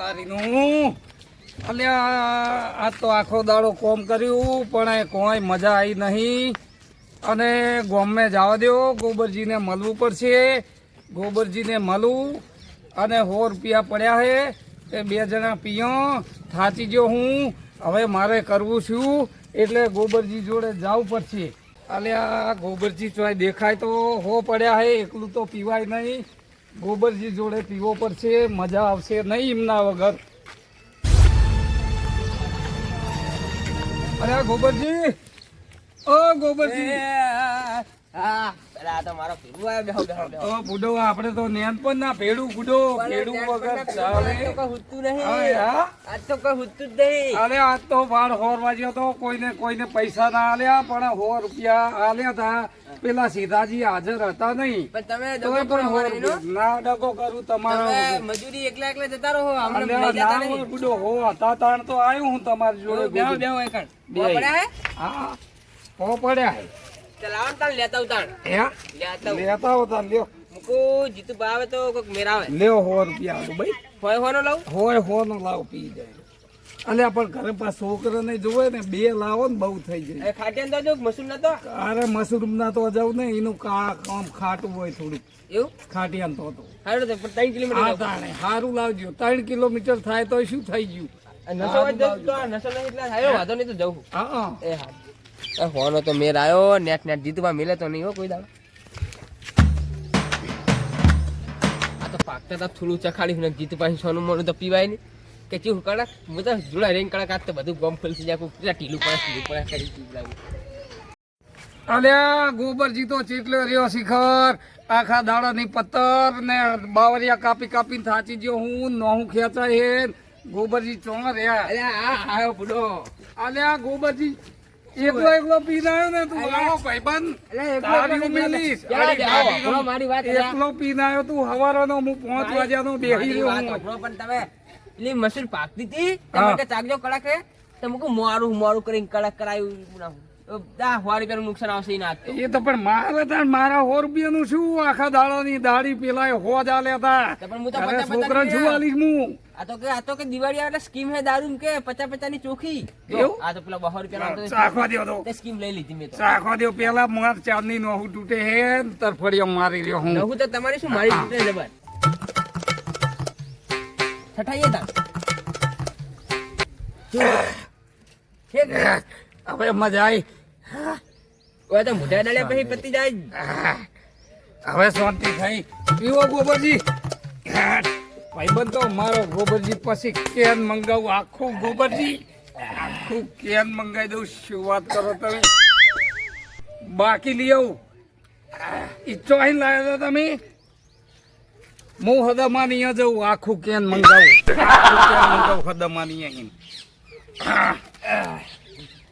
તારીનું અલ્યા આ તો આખો દાડો કોમ કર્યું પણ કોઈ મજા આવી નહીં અને ગોમે જવા દો ગોબરજીને મળવું પડશે ગોબરજીને મળું અને 100 રૂપિયા પડ્યા છે એ 2 જણા પીઓ થાચી ગયો હું હવે મારે કરવું શું એટલે ગોબરજી જોડે જવું પડશે અલ્યા ગોબરજી ચોય દેખાય તો હો પડ્યા હે એકલું તો પીવાય નહીં ગોબરજી જોડે પીવો પડશે મજા આવશે નહીં એમના વગર અરે ગોબરજી ઓ ગોબરજી બુડો આપણે તો નેન પણ ના ભેડું બુડો ભેડું વગર ચાલે અરે આજ તો વાળ હોર વાગ્યો તો કોઈને પૈસા ના આલ્યા પણ 100 રૂપિયા આલ્યા હતા પેલા સીધાજી હાજર હતા નહીં ના ડગો કરું તમારો મજૂરી એકલા જતા રહો બુડો હો હતા તાણ તો આવ્યું હું તમારી જોડે હા હો પડ્યા છોકરા ને જોવે ને 2 લાવો ને બહુ થઈ જાય અરે મશરૂમ ના તો જાવ ને એનું કામ ખાટું હોય થોડુંક એવું ખાટિયા તો 3 કિલોમીટર સારું લાવજો 3 કિલોમીટર થાય તો શું થઈ ગયું હોનો તો મેર આવ્યો નેટ જીતવા મિલે તો નહીં હો કોઈ દાડો આ તો પાકતા તા થોડું ચખાડી જીતવા સોનું મોનું તો પીવાય નહીં કે ચીવું કડક હું તો જોડા રેન કડક આ તો બધું ગમ ફૂલસી જાય કોઈ ઢીલું પડે કરી પીવડાવું અલ્યા ગોબરજી તો ચેટલો રહ્યો શિખર આખા દાડાની પત્તર ને બાવરિયા કાપીને થાચી ગયો હું નોહું ખેંચાય હે ગોબરજી ચો રહ્યા આવ્યો બુડો અલ્યા ગોબરજી એકલો પીને આવ્યો ને તું આવો ભાઈબંધ મારી વાત એકલો પીને આવ્યો તું હવારનો હું 5 વાગ્યાનો બેહી રહ્યો હું પણ તમે એટલે મશીન પાકતી હતી તમે ચાકજો કડક હે તો મુકું મોરું કરીને કડક કરાયું 10 રૂપિયાનું નુકસાન આવશે એ તો પણ મારા 100 રૂપિયાનું શું આખા દાડાની દાડી પેલા હોજ આલ્યા હતા છોકરા શું આલીશ હું આ તો કે દિવાળી આવે સ્કીમ હે દારૂ કે 50 ની ચોખી આ તો પેલા 200 રૂપિયા ચાખવા દો તો સ્કીમ લઈ લીધી મેં તો ચાખવા દો પેલા માર ચાંદની નોહું તૂટે હે તરફડિયો મારી રહ્યો હું નોહું તો તમારી શું મારી તૂટે જબર છઠાઈએ તા હવે મજા આવી ઓય તો મોઢા ડાળ્યા પછી પતી જાય હવે શાંતિ થઈ પીવો ગોબરજી ભાઈબંધ તો મારો ગોબરજી પછી કેન મંગાવું આખું ગોબરજી આખું કેન મંગાવી દઉં શું વાત કરો તમે બાકી લઈ આવું ઈચ્છો અહીં લાવ્યા હતા તમે હું હદમાની અહીંયા જવું આખું કેન મંગાવું હદમાની અહીં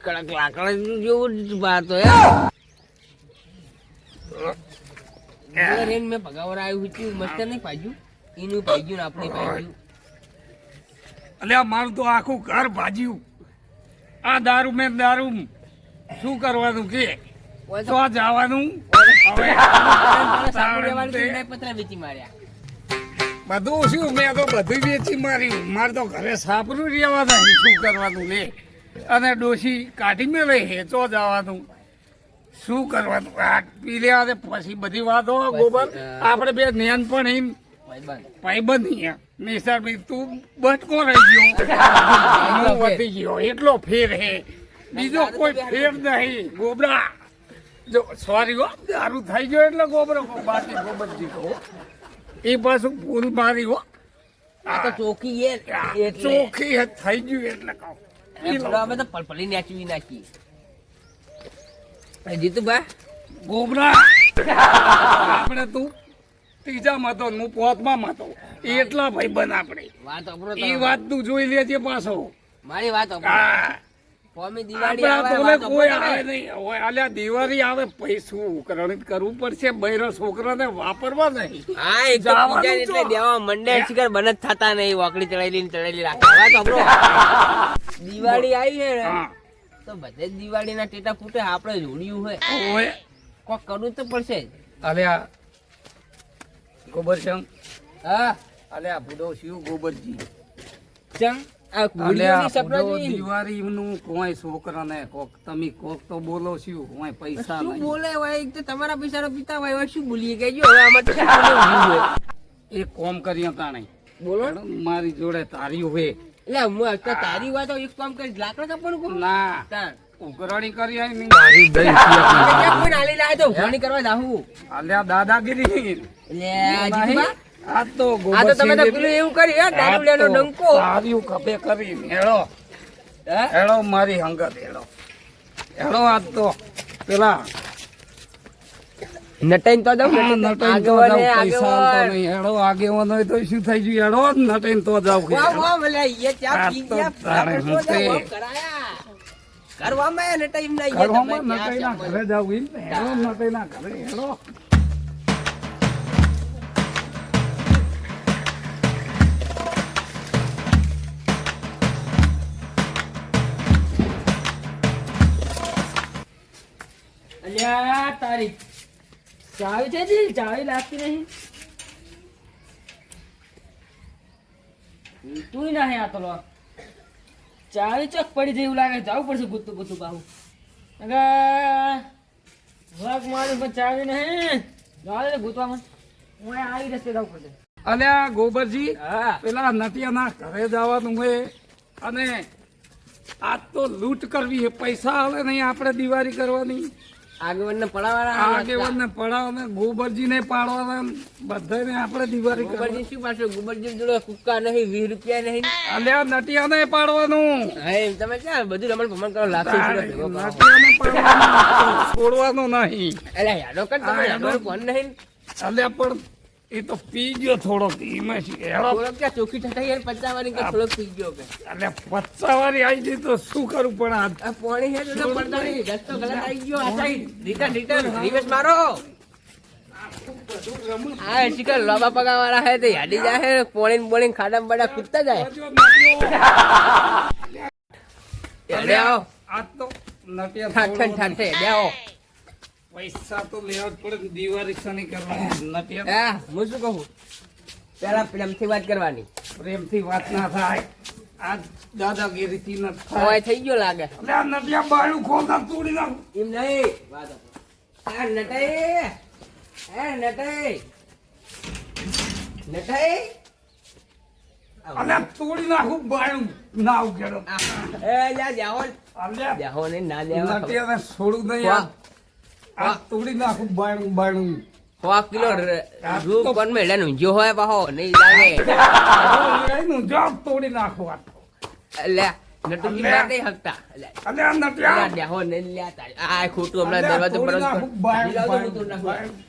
કડક લાકડા જેવું વાત હોય મેં પગાવર આવ્યું હતું મસ્ત નહીં પાજ્યું એનું પાજ્યું ને આપણે પાજ્યું અલ્યા મારું તો આખું ઘર ભાજ્યું આ દારૂ શું કરવાનું કે તો જવાનું પતરા વેચી માર્યા બધું શું મેં તો બધું વેચી માર્યું મારે તો ઘરે સાપરું રહેવા નહીં શું કરવાનું લે અને ડોશી કાઢી મેલે હેચો જવાનું શું કરવાનું આ પી લેવા પછી બધી વાતો ગોબર આપણે બે નેન પણ ભાઈબંધ નિશાળ તું બચકો રહી ગયો વધી ગયો એટલો ફેર હે બીજો કોઈ ફેર નહીં ગોબરા જો સોરી હો દારૂ થઈ ગયો એટલે ગોબરો બાકી ગોબરજી કહો એ પાછું ફૂલ મારી હો આ તો ચોખી ચોખી થઈ ગયું એટલે કહું અમે તો પલપલી નાચવી નાખી જીતુભા ગોબરા આપણે તું ત્રીજામાં તો હું 5માં તો એટલા ભાઈબંધ આપણે એ વાત તું જોઈ લેજે પાછો મારી વાત દિવાળી આવે પૈસું કરવું પડશે બૈરો છોકરાને વાપરવા નહીં દેવા મંડે શિકાર બન જ થતા નહીં વાકડી ચડાયેલી રાખે દિવાળી આવી છે તો બધે દિવાળી ના ટેટા ફૂટે આપડે જોડ્યું હોય કોક કરવું તો પડશે જ અલ્યા ગોબર સંગ હા અલ્યા બુડો શિવ ગોબરજી ચમ આ અલ્યા, ગુડીઓની સપના બધો જોઈ દિવાળીનું કોઈ છોકરાને કોક તમે કોક તો બોલો શું કોઈ પૈસા શું નહીં બોલે હોય એક તો તમારા પૈસાનો પિતા હોય હવે શું બોલીએ કહેજો હવે આમાં તો શું બોલવું હોય? એ કોમ કરીએ તાણે બોલો ને. મારી જોડે તારી હોય એટલે હું અત્યારે તારી વાત હોય, એક કામ કરી લાકડા કાપવાનું કહું ના તાર. ઉઘરાણી કરી આવી નહીં તારી દઈ આપણે ક્યાં કોઈ નાલી લાવે તો ઉઘરાણી કરવા જાહું. અલ્યા દાદાગીરી એટલે આ જીતુબા, આ તો આ તો તમે તો પેલું એવું કર્યું હે, દારૂ લેનો ડંકો. તારી ખભે કરી હેળો હે? હેળો મારી હંગત હેળો હેળો આજ તો પેલા નટાઈને તો જાઉં, હા, નટાઈને નટાઈને તો આગેવાને, જાઉં, પૈસા હાલતો આગેવાન. નહીં. હેડો આગેવાન હોય તો શું થઈ ગયું? હેડો નટાઈને તો જાઉં કે વાહ, હેડો. વાહ, ભલે, એ ચા આ પી તો ગયા, તારે આપણે તો હું જાઉં, તે. કરાયા. કરવામાં નટાઈને ના ગયા, ઘરમાં તમે નટાઈના ક્યાં ઘરે જાવું એમ ને? હેડો નટાઈના ઘરે હેડો. અલ્યા તારી ચાવી છે જી, ચાવી લાગતી નહીં. તું ના હે આ તો લો. ચાવી ચોક પડી જાય એવું લાગે, જવું પડશે ગુતું ગુતું પાહું. વાઘ મારું પણ ચાવી નહીં. જવા દે ગુતવામાં. હું અહીંયા આવી રસ્તે જવું પડશે. અલ્યા ગોબરજી હા પેલા નટિયાના ઘરે જવાનું હોય અને આજ તો લૂંટ કરવી છે. પૈસા આવે નહીં આપણે દિવાળી કરવાની. આગેવાનને પડાવવાના આગેવાનને પડાવવાના, ગોબરજીને પાડવાના, બધાને આપણે દિવાળી કરવાની. ગોબરજી શું પાછું ગોબરજી જોડે કુક્કા નહીં, 20 રૂપિયા નહીં. અલ્યા નટિયાને પાડવાનું. હા, એમ તમે ક્યાં બધું રમણ ભમણ કરો, લાખો રૂપિયા ભેગો કરો. નટિયાને પાડવાનું, છોડવાનો નહીં. અલ્યા યાદો કર, તમે હા, યાદો ફોન નહીં. અલ્યા પણ એ તો પી ગયો થોડોક એમાં શું હેડો. થોડોક ક્યાં ચોખ્ખી ઠઠાઈ યાર, 50 વાળી કે થોડોક પી ગયો કે. અલ્યા 50 વાળી આવી ગઈ તો શું કરું પણ આ આ પોણી છે તો પડતો નહીં, રસ્તો ગલત આવી ગયો. આ સાઈડ રિટર્ન રિવર્સ મારો. આ ચિકન લોબા પગા વાળા હે તે યાડી જાય, પોણી ને બોણી ખાડા બડા કૂદતા જાય. હેડે આવો, આજ તો નટિયા ઠાઠે ઠાઠે હેડે આવો. પૈસા તો લેવા જ પડે ને, દિવાળી શની કરવાની. નટિયા હા, હું શું કહું, પેલા પ્રેમથી વાત કરવાની. પ્રેમથી વાત ના થાય, આ દાદાગીરીથી ન થાય. હોય થઈ ગયો લાગે. અલ્યા નટિયા બાયું ખોલતા તોડી નાખ. એમ નહીં વાત આપો. આ નટાઈ, એ નટાઈ, નટાઈ. અલ્યા તોડી નાખું બાયું ના ઉકેડો. એ જા જાઓ, અલ્યા જાઓ ને ના દેવા. નટિયાને છોડું નહીં. વાહ. આ તોડી નાખું બાયું બાયું. 100 કિલો રૂપ પણ મેળા ઊંઝો હોય પાહો નહીં લાગે. એનું જાવ તોડી નાખું આ તો. એટલે નટુજી બાર નહીં હકતા. અલ્યા નટિયા દેહો ને લ્યા તારી. આ ખોટું હમણાં દરવાજો પર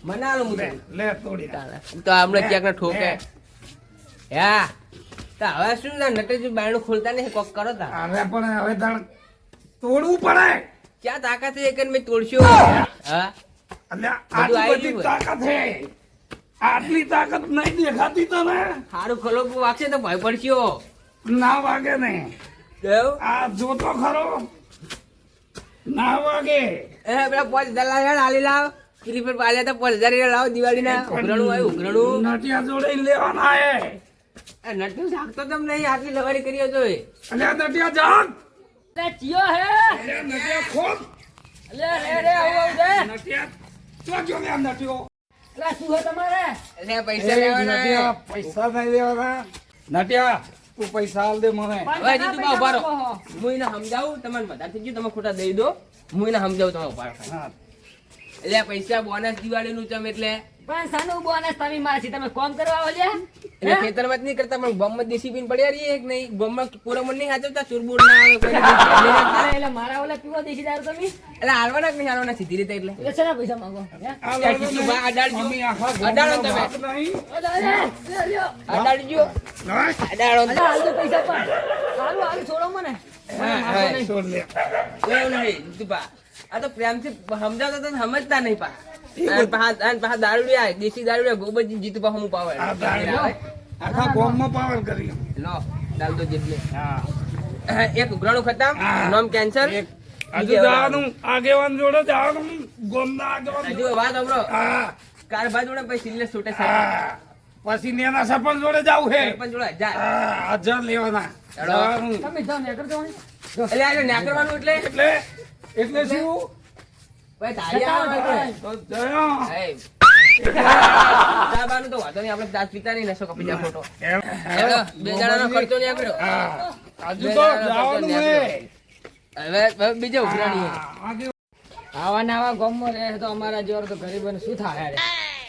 મનાલો મુદ્દો. લે તોડી નાખ. તો હમણાં ક્યાંક ના ઠોકે. હા તો હવે શું ના નટુજી બાયણું ખોલતા નહીં, કોક કરો તા. અરે પણ હવે તાણ તોડવું પડે. ક્યાં તાકાત છે એક મેં તોડશો. હા અલ્યા બધું આટલી આવી બધી ગયું. તાકાત છે. આટલી તાકાત નહીં દેખાતી તને. સારું ખોલવું વાગશે તો ભય પડશો. ના વાગે ને. કેવું? આ જોતો ખરો. ના વાગે. એ પેલા 5000 લાવ, આલી લાવ. ક્રિકેટ પાલ્યા તો 5000 લાવ, દિવાળી ના ઉઘરાણું હોય ઉઘરાણું. નટિયા જોડે લેવાના હે. એ નટુ જાગતો તમ નહીં, આટલી લવારી કરી હતો એ. અલ્યા નટિયા જાગ. અલ્યા ચિયો હે. અલ્યા નટિયા ખોલ. અલ્યા રે રે આવું આવું છે. નટિયા ચોજો લે નટિયો. અલ્યા શું હે તમારે? એટલે પૈસા લેવાના. નટિયા પૈસા નહીં લેવાના. નટિયા તું પૈસા આલ દે મને. હવે જીતુ બા ઉભા રહો. હું એને સમજાવું, તમને બધા થઈ ગયું, તમે ખોટા દઈ દો. હું એને સમજાવું, તમે ઉભા રહો. હા. એટલે પૈસા બોનસ દિવાળી નું ચમ એટલે પણ સાનું બોનસ તમે મારસી તમે કોમ કરવા આવો લ્યા? એટલે ખેતરમાં જ નહીં કરતા, પણ ગામમાં દેશી પીને પડ્યા રહીએ કે નહીં, ગામમાં પૂરમણ નહીં હાચવતા, ચૂરબૂર ના આવે કોઈ નહીં હાચવતા. અરે એટલે મારા ઓલા પીવો દેશી દારૂ તમે? એટલે હાલવાના કે નહીં હાલવાના સીધી રીતે એટલે એટલે શેના પૈસા માંગો? હે? આ ત્યાં જીતુ બા અડાડજો. મમ્મી આખા અડાડો ગામનો તમે. બાપ નહીં. અરે લ્યો. અડાડજો. હા? અડાડો. અલ્યા હાલ તો પૈસા પણ. હાલું હાલું છોડો મને. હા, મારતો હા. નહીં. છોડ લે. એવું નહીં જીતુ બા. આ તો પ્રેમથી સમજાવતા તો સમજતા નહીં પા. અને પાછા દારૂડિયા, દેશી દારૂડિયા, ગોબરજી જીતુ બા હમું પાવે. આ દારૂ આખા ગામમાં પાવર કરી. લો ડાલ દો જેટલે. હા. એક ઉઘરાણું ખતમ, હા. નામ કેન્સલ. એક હજુ જવાનું આગેવાન જોડે જવાનું. ગામના આગેવાન હજુ વાત સાંભળો. હા. કારભાઈ જોડે પછી સિલ્લે છૂટે હા. પછી નેના સરપંચ જોડે જાવું હે સરપંચ જોડે જા. હા, 1000 લેવાના હેડો. જવાનું. તમે જાઓ ને કરજો ને. એટલે આ ન્યા કરવાનું એટલે એટલે શું ભાઈ તારી આવે તો જયો. ચાબાનું તો વાંધો નહીં, આપણે દાંત પીતા નહીં, નશો કપી જા ખોટો. એમ. હેડો, 2 જણાનો ખર્ચો નહીં આપ્યો. હા, હજુ તો જવાનું હે. હવે બીજે ઉઘરાણી. હા, આજે આવા ને આવા ગામમાં રહે તો અમારા જેવા તો ગરીબોને શું થાય રે?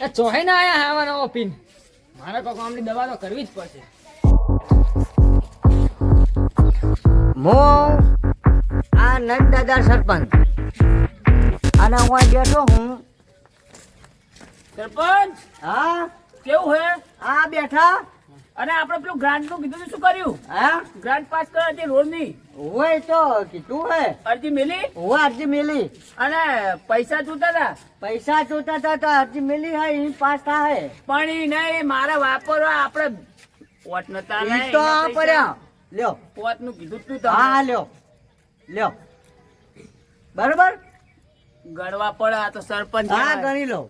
એ ચોહે ના આયા આવા નવો પીન. મારે કોઈ કામની દવા તો કરવી જ પડશે. હું આ નંદદાદા સરપંચ અને હું અહીં બેઠો હું. સરપંચ હા કેવું હે? આ બેઠા. અને આપણે પેલું ગ્રાન્ટ નું કીધું શું કર્યું? હા ગ્રાન્ટ પાસ કરવા હતી રોડ ની હોય તો કીધું હે. અરજી મેલી હું અરજી મેલી. અને પૈસા જોતા હતા પૈસા જોતા હતા તો અરજી મેલી હે ઈ પાસ થાય. પણ ઈ નહીં મારે વાપરવા આપણે પોટ નતા ઈ તો આ પડ્યા. લ્યો પોત નું કીધું તું હા તમે હા લ્યો લ્યો બરોબર. ગણવા પડે આ તો સરપંચ હા કહેવાય. ગણી લો.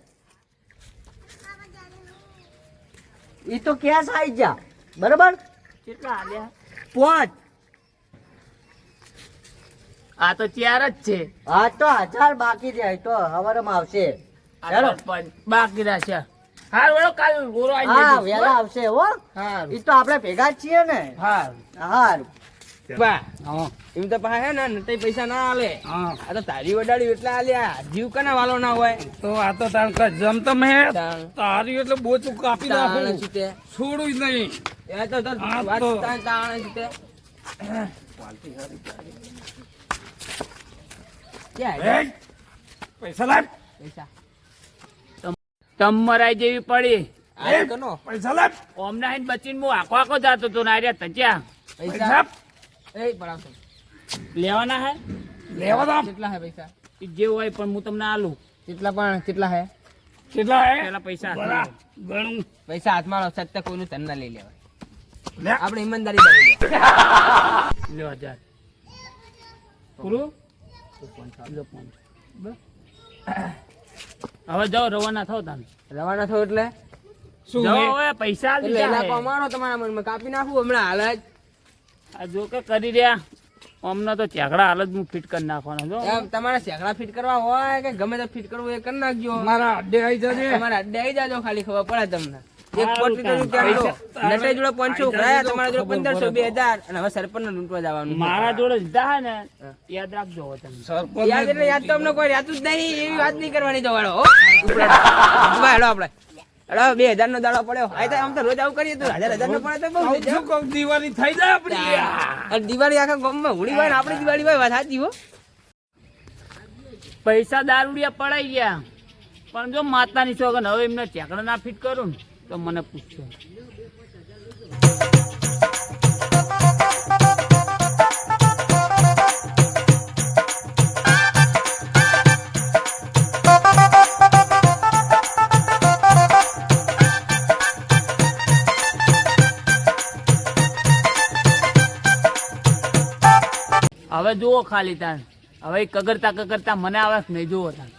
ઈ તો કેસ આવી જા બરોબર. કેટલા આલ્યા? 5. આ તો 4 જ છે. હા તો 1000 બાકી છે તો હવારમાં આવશે. આ ચાલો. સરપંચ બાકી રાખ્યા. હાર વળો કાલ ગોરો આવી હા જજો. વેલા આવશે હો. હારું. ઈ તો આપણે ભેગા જ છીએ ને. હારું. હારું. બા, હા, એમ તો પાછા હે ને નટઈ પૈસા ના આલે. હા. આ તો તારી વડાડી એટલે આલ્યા. જીવ કના વાલો ના હોય. તો આ તો તાર જમ તમે તાણ. તારી એટલે બોચું કાપી તાણ નાખું છે તે. છોડું જ નહીં. એ તો આ વાત તો. તાણ છે તે. ક્યાં એ, પૈસા લાવ. પૈસા? તમરાઈ જેવી પડી આ કનો? પૈસા લાવ. ઓમના હિન બચીને હું આખો આખો જાતો તો નાર્યા તચ્યા પૈસા? એ પડાવશો. લેવાના હે લેવા દો. કેટલા હે પૈસા? ઈ જે હોય પણ હું તમને આલું કેટલા પણ કેટલા હે? કેટલા હે? પેલા પૈસા બરા, હાથમાં ગણું. પૈસા હાથમાં લો, સત્ય કોઈનું તન ના લઈ લેવાય. લે. આપણે ઈમાનદારી દારી લે. લ્યો 1000 પૂરું લ્યો 500. બસ. હવે જાઓ રવાના થાવ તમે રવાના થયો એટલે શું જાઓ હે? હવે પૈસા એટલે લીધા એના હે. કમાણો તમારા મનમાં કાપી નાખું હમણાં હાલ જ. આ જો કે કરી રહ્યા અમને તો ચેકડા હાલ જ હું ફિટ કરી નાખવાનો જો એમ તમારે શેકડા ફિટ કરવા હોય કે ગમે તે ફિટ કરવું એ કરી નાખજો. મારા અડ્ડે આવી જજે. તમારે અડ્ડે આવી જાજો, ખાલી ખબર પડે તમને. એક હારું પોટ લીધું કામ. ત્યાં લો. પૈસા- નટે જોડે 500 ઉઘરાયા, તમારા જોડે ખબર 1500, પડે. 2000 અને હવે સરપંચ લૂંટવા જવાનું. મારા જોડે લીધા હે ને યાદ રાખજો હવે તમે સરપંચ યાદ એટલે યાદ તો અમને કોઈ રહેતું જ નહીં, એવી વાત નહીં કરવાની જવાડો હો. ઉપરા હેડો આપણે. હેડો 2000 નો દાડો પડ્યો. આ તો આમ તો રોજ આવું કરીએ તો 1000 નો પડે તો બહુ થઈ જાય. શું કહું, દિવાળી થઈ જાય આપણી. અને દિવાળી આખા ગામમાં હોળી હોય ને આપણી દિવાળી હોય, વાત સાચી હો. પૈસા દારૂડિયા પડાઈ ગયા પણ જો માતાની સોગન હવે એમને ચેકડા ના ફિટ કરું ને તો મને પૂછજો હવે જુઓ ખાલી તાન હવે ઈ કગરતા મને આવે કે નહીં જુઓ તાન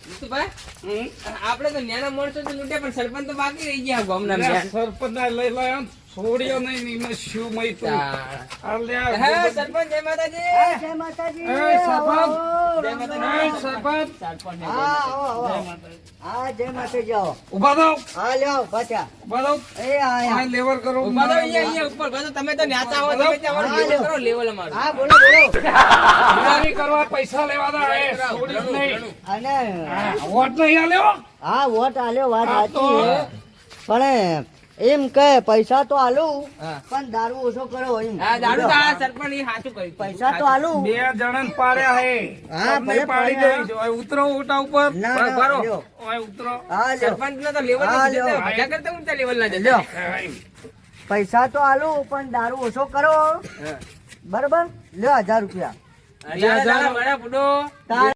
જીતુભાઈ, આપણે તો નાના માણસો તો લૂંટ્યા પણ સરપંચ તો બાકી રહી ગયા ગામના લે, મેં. સરપંચને લઈ લાયો ને, છોડ્યો નહીં ને એમને શું મયતું. આ લે, હે, સરપંચ જય માતાજી. જય માતાજી. એ સરપંચ. જય એ માતાજી. સરપંચ. હા આવો આવો. હા જય માતાજી આવો. ઊભા થાવ, હા લ્યો પાછા. ઊભા થાવ. એ આયા. આ લેવર કરો. ઉભા રહો, અહીંયા ઉપર ઉભા રહો. તમે તો ન્યાતા હો, તમે ત્યાં અમારું લેવલ કરો, લેવલ અમારું. હા બોલો બોલો. દિવાળી કરવા પૈસા લેવા દા, એ છોડી જ નહીં. અને હા, વોટ નહીં આલ્યો. હા વોટ આલ્યો વાત હા, તો. સાચી છે પણ એમ કે પૈસા તો આલું હા. પણ દારૂ ઓછો કરો એમ. હા, દારૂ તો આ સરપંચ એ સાચું કર્યું. પૈસા તો આલું. બે જણને પાડ્યા હે. હા, તમને ભલે પાડી પાડ્યા. દઈશ. ઓય ઉતરો ઓટા ઉપર. ના બરો, ના બરો. લ્યો. ઓય ઉતરો. હા લ્યો. સરપંચનો તો લેવલ હા, નથી લ્યો. જતો. મજા કરતા ઊંચા લેવલ ના જતો. લ્યો. હા, પૈસા તો આલું પણ દારૂ ઓછો કરો હા. બરોબર લ્યો 1000 રૂપિયા. દાડા, દાડા, વડા, બુડો. તાર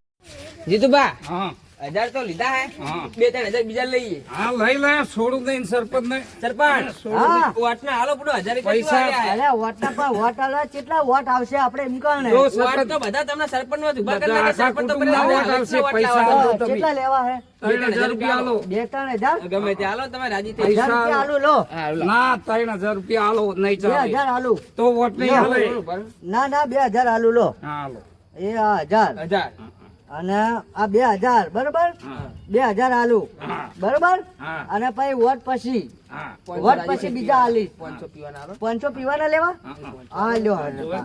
જીતુભા, હા. 1000 તો લીધા હે હા 2-3 હજાર બીજા લઈએ હા લઈ લે છોડું દઈને સરપંચ ને સરપંચ હા. વોટના હાલો પડો 1000 રૂપિયા પૈસા. કેવા આલ્યા? અરે વોટના પર વોટ આલે કેટલા વોટ આવશે આપણે એમ કહો ને જો વોટ સરપંચ તો બધા તમને સરપંચ માં ઉભા કરી બધા નાખે. આખા સરપંચ તો કુટુંબના પેલા વોટ આવશે, વોટ પૈસા લાવવાના. આલો તમે. કેટલા લેવા હે 3000 રૂપિયા આલો 2-3 હજાર ગમે તે હાલો તમે રાજી થઈ પૈસા. 1000 રૂપિયા આલુ લો ના 3000 રૂપિયા આલો નહીં ચાલે 2000 આલુ તો વોટ નહીં હાલે ના ના 2000 આલુ લો હા હાલો એ આ 1000 1000 અને આ 2000 બરોબર હા 2000 આલુ હા બરોબર હા અને પછી વોટ પછી હા વોટ પછી બીજા આલીશ 500 પીવાના હાલો 500 પીવાના લેવા હા. હા લ્યો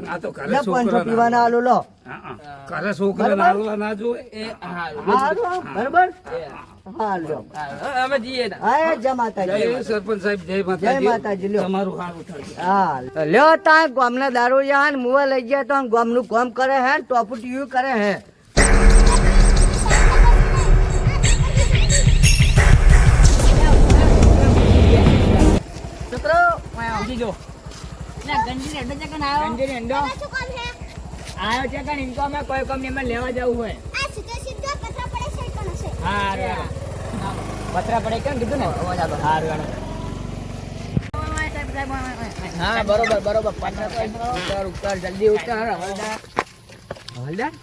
આ તો ઘરે લે 500 છોકરા પીવાના આલુ લો હા, હા. ઘરે છોકરા નાલવા ના જોવે એ હા હા હાલો, બરોબર હા લ્યો અમે જઈએ તા. હા એ જય માતાજી જય સરપંચ સાહેબ જય જય માતાજી માતાજી લ્યો તમારું સારું થાય હા લ્યો તા ગામના દારૂડિયા હે ને મુવા લઈ ગયા તો ગામનું કામ કરે હે ને ટોપુ ટીવી કરે હે છોકરો સમજી જો ગંજી અડો છે કે ના આવ્યો ગંજીની અંડો આવ્યો છે કે ઇન્કો અમે કોઈ કંપનીમાં લેવા જવું હોય હા રે પતરા પડે કેમ કીધું ને હા રે હા બરોબર બરોબર પતરા ઉતાર જલ્દી ઉતાર હવલદાર હવલદાર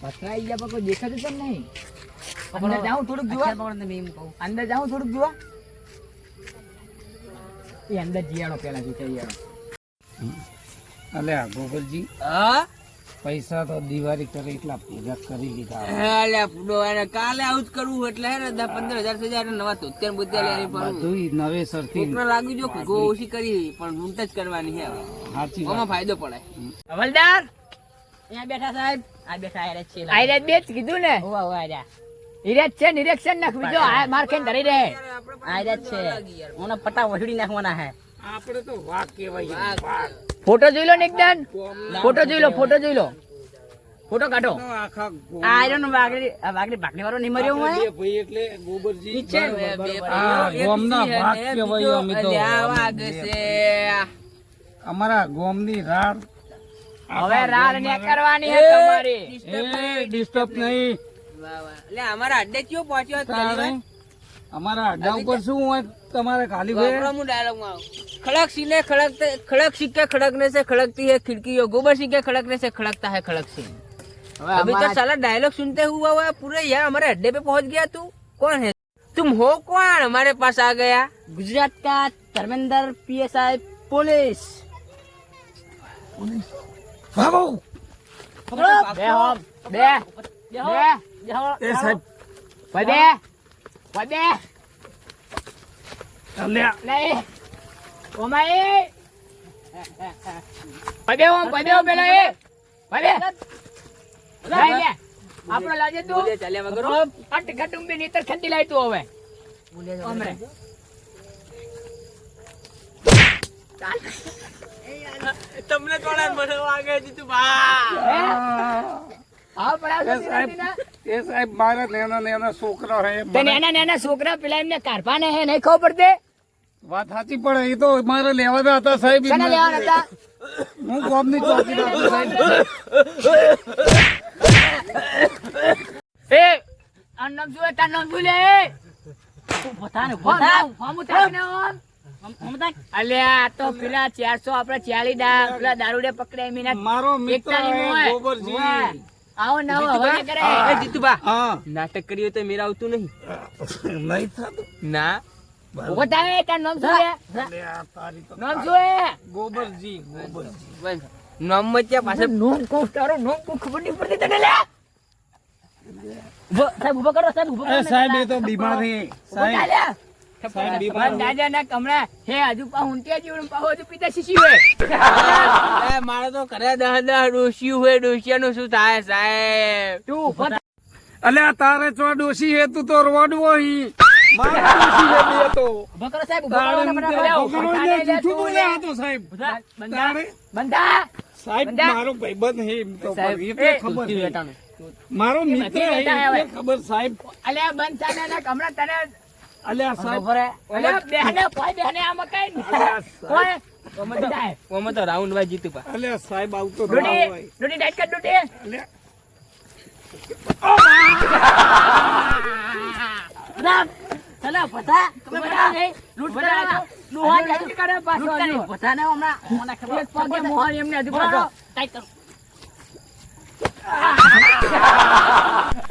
પતરા આવી ગયા પણ કોઈ દેખાતું કેમ નહીં અંદર જાઉં થોડુંક જોવા અંદર જાઉં થોડુંક જોવા એ અંદર જીયાડો પેલા જીયાડો અલ્યા ગોગલજી હા પૈસા તો દિવાળી કરે એટલા ભેગા કરી લીધા અલ્યા પૂડો એને કાલે આવું જ કરવું એટલે હે ને 10-15 હજાર થઈ જાય નવા 73 લેવાની પણ બધું નવેસરથી કોકને લાગી જો ગો ઓછી કરી પણ ઊંટ જ કરવાની છે હવે. સાચી આમાં વાત ફાયદો પડે હવલદાર અહીંયા બેઠા સાહેબ આ બેઠા આયરા છે આયરા બે જ કીધું ને હોવા હોવા આયરા ઈરેજ છે નિરીક્ષણ નાખ બીજો આ માર ખાઈને ધરી રહે આયરા છે ઓને પટા વહડી નાખવાના હે આપણે તો વાઘ કહેવાય વાઘ ફોટો જોઈ લો ને એકદમ ફોટો જોઈ લો ફોટો કાઢો તો આખા આ આયરો નો વાગડી ભાગને વાળો નહીં મર્યો હું બે ભાઈ એટલે ગોબરજી નીચે આ ગોમના ભાગ કહેવાય અમે તો વાગ છે અમારા ગોમની રાડ હવે રાડ ને કરવાની હે તમારી એ ડિસ્ટર્બ નહીં એટલે અમારા અડ્ડે કયો પહોંચ્યો હતો તારે અમારા અડ્ડા ઉપર શું હોય તમારે ખાલી ભાઈ હું ડાયલોગ માં खड़क सीने खड़कते खड़क सीख के खड़कने से खड़कती है खिड़की गोबर सीख के खड़कने से खड़कता है खड़क सिंह अभी तक साला डायलॉग सुनते हुआ हुआ पूरे यहाँ हमारे अड्डे पे पहुंच गया तू कौन है तुम हो कौन हमारे पास आ गया गुजरात का धर्मेंद्र पीएसआई पुलिस ભાગો બે હોમ બે એ સાહેબ બે અલ્યા નહીં ઓમાઈ પદે ઓમ પેલો એ પદે લાઈ લે આપણો લાજે તું બોલે ચાલ્યા વગર હો. અટ કટુંબી નીતર ખંડી લાઈ તું હવે ઓમરે તમને થોડા મને વાગે જીતું બા આ પડા એ સાહેબ એ સાહેબ મારા નાના છોકરા હે તે નાના છોકરા પેલા એમને કારભાને હે નહીં ખબર પડતે વાત સાચી પડે એ તો મારે લેવાના હતા સાહેબ કને લેવાના હતા હું ગોમની ચોકીદાર છું, સાહેબ એ આ નામ શું તાર નામ શું લે તું પોતાને ફોર્મ ઉતારીને ઓમ અલ્યા તો પેલા 400 આપડે 40 પેલા દારૂડે પકડાય મીના મારો મિત્ર એકતાની હે મોય. ગોબરજી મોય. આવો નવો હવે ના કરે એ જીતુબા હા નાટક કર્યું તો મેરા આવતું નહીં નહીં થતું ના ઉભો થાય તાર નામ શું છે અલ્યા, તારી તો નામ શું હે ગોબરજી નામ મચ્યા પાસે નોમ કો તારો નોમ કો ખબર નહીં પડતી તને લે સાહેબ ઉભો કરો સાહેબ ઉભો કરો એ સાહેબ એ તો બીમાર હે સાહેબ સાહેબ બીમાર હે. દાદા ના કમળા હે હજુ પા ઊંટિયા જીવન પા હજુ પિતા શીશી હોય એ મારે તો ઘરે 10 ડોશિયું હોય ડોશિયાનું શું થાય સાહેબ તું ઉભો થા. અલ્યા તારે ચો ડોશી હે તું તો રોડવો હી મારા ડોશી હે બે તો ઉભો કરો સાહેબ ઉભો તારે કરો એમ મને કે બોલાવો. છોકરો બંધા ને લઈ લે જૂઠું તું બોલ્યા લે. હતો સાહેબ બંધા તારે બંધા સાહેબ બંધા. મારો ભાઈબંધ હે એમ તો સાહેબ, એટલે એ, ખબર ઊંચી હે. વેટાનું. મારો મિત્ર બધી હે વેટા એટલે આવે. ખબર સાહેબ અલ્યા બંધ થાને ના કમળા તને અલ્યા સાહેબ અલ્યા બેહને કોઈ બેહને આમાં કઈ કોઈ બંધા ઓમાં તો રાઉન્ડ વાય જીતુબા અલ્યા સાહેબ આવતો ના ડૂટી હોય ડૂટી ટાઈટ કર ડૂટી અલ્યા ચલા બધા તમે બધા લૂંટ કરાવો ડોહા લૂંટ કરે પાછો બધાને હમણાં મને ખબર એક પગે મોહર એમને હજુ પાછો ટાઈટ કરો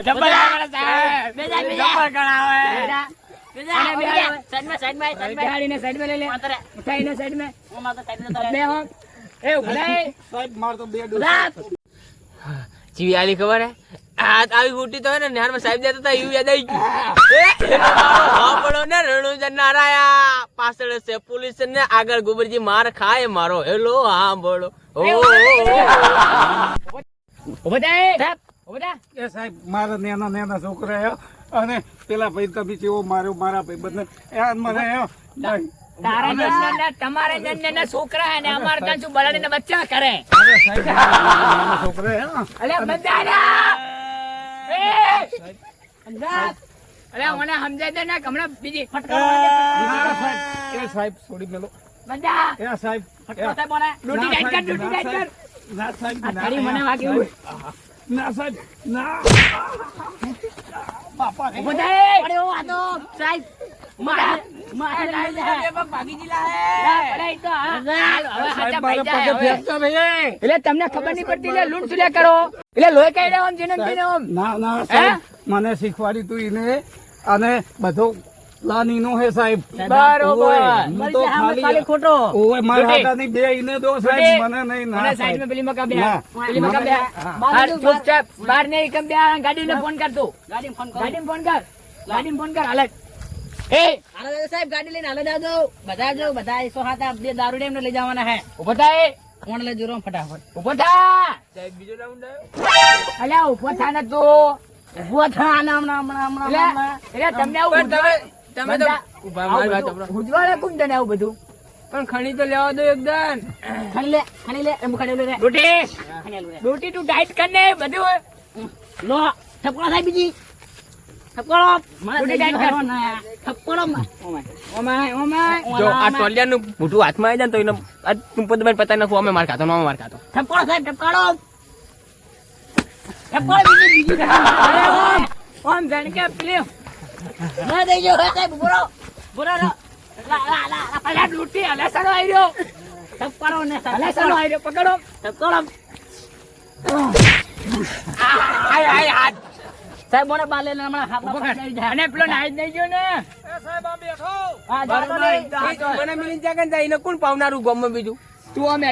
જબર આવે સાહેબ બેજા જબર કરાવે બેજા સાઈડમાં ગાડીને સાઈડમાં લઈ લે ઉઠાઈને સાઈડમાં ઓ માતો સાઈડમાં બે હો એ ઉભરાય સાહેબ માર તો બે ડોસી જીવી આલી ખબર હે આ આવી ગુટી તો હે ને નેહારમાં સાહેબ જતા હતા એવું યાદ આવી ગયું હાપડો ને રણુજન નારાયા પાછળ છે પોલીસ ને આગળ ગોબરજી માર ખાય મારો હેલો હાંભળો એ સાહેબ મારા નેના છોકરા હે અને પેલા ભાઈ તમે કેવો માર્યો મારા ભાઈ બંને એ મને તમારે જન્નના છોકરા હે ને અમાર ત્યાં શું બળાડીને બચ્ચા કરે અરે સાહેબ નાના છોકરા હે અલે બંધારા એ અંજાત અલે મને સમજાય દે ને હમણાં બીજી ફટકાર એ સાહેબ છોડી મેલો બંધા એ સાહેબ ફટકાર સાહેબ મને ડ્યુટી ડાઈટ કર ના સાહેબ આ ખરી મને વાગ્યું ના સાહેબ ના બાપા રે બધાય અરે ઓ આ તો સાહેબ એટલે તમને ખબર નહીં પડતી એટલે લૂંટ સુલ્યા કરો એટલે લોહી કઈ રહ્યા આમ જીને જીને આમ ના ના સાહેબ મને શીખવાડી તું એને અને બધો પ્લાન નો હે સાહેબ બરોબર હું તો ખાલી ખોટો ઓય મારા હાથાની બે ઈને દો સાહેબ મને નહીં ના મને સાઈડ માં પેલી મકા બે પેલી મકા બે ચૂપચાપ બહાર નહીં કમ બે ગાડીને ફોન કર તું ગાડીને ફોન કર હાલે એ હાલે સાહેબ ગાડી લઈને હાલે જાજો બધા 107 બે દારૂ ને એમને લઈ જવાના હે ઉભો થાય કોણ લઈ જોરો ફટાફટ ઉભો થા સાહેબ બીજો રાઉન્ડ અલ્યા ઉભો થા ને તું ઉભો થા ને હમણાં એટલે તમને આવું તમે તો ઉભા મારી વાત સાંભળો. ઉજવાળે કોણ તને આવું બધું પણ ખણી તો લેવા દો એકદમ ખાલી લે એમ ખાલી લે રોટી તું ડાઈટ કર ને બધું લો થપકો થાય બીજી થપકો રોટી ડાઈટ કર થપકો ઓમાય જો આ ટોલિયાનું મોઢું હાથમાં આવી જાય ને તો એને આ ટૂંપો દબાઈને પતાઈ નાખું અમે માર ખાતો માર ખાતો થપકો સાહેબ થપકો બીજી ઓમ જાણ કે પ્લીઝ ના દેજો સાહેબ બોરો લા લૂટી અલેસણો આયરો થપકો ને અલેસણો આયરો પકડો થપકો આય હાથ સાહેબ મને બાલે ને હમણાં હાથ પકડી અને પેલો નાઈ જ નહીં ગયો ને એ સાહેબ આ બેઠો હા જાતો નહીં મને મિલી જાય કે એને કોણ પાવનારું ગામમાં બીજું તું અમે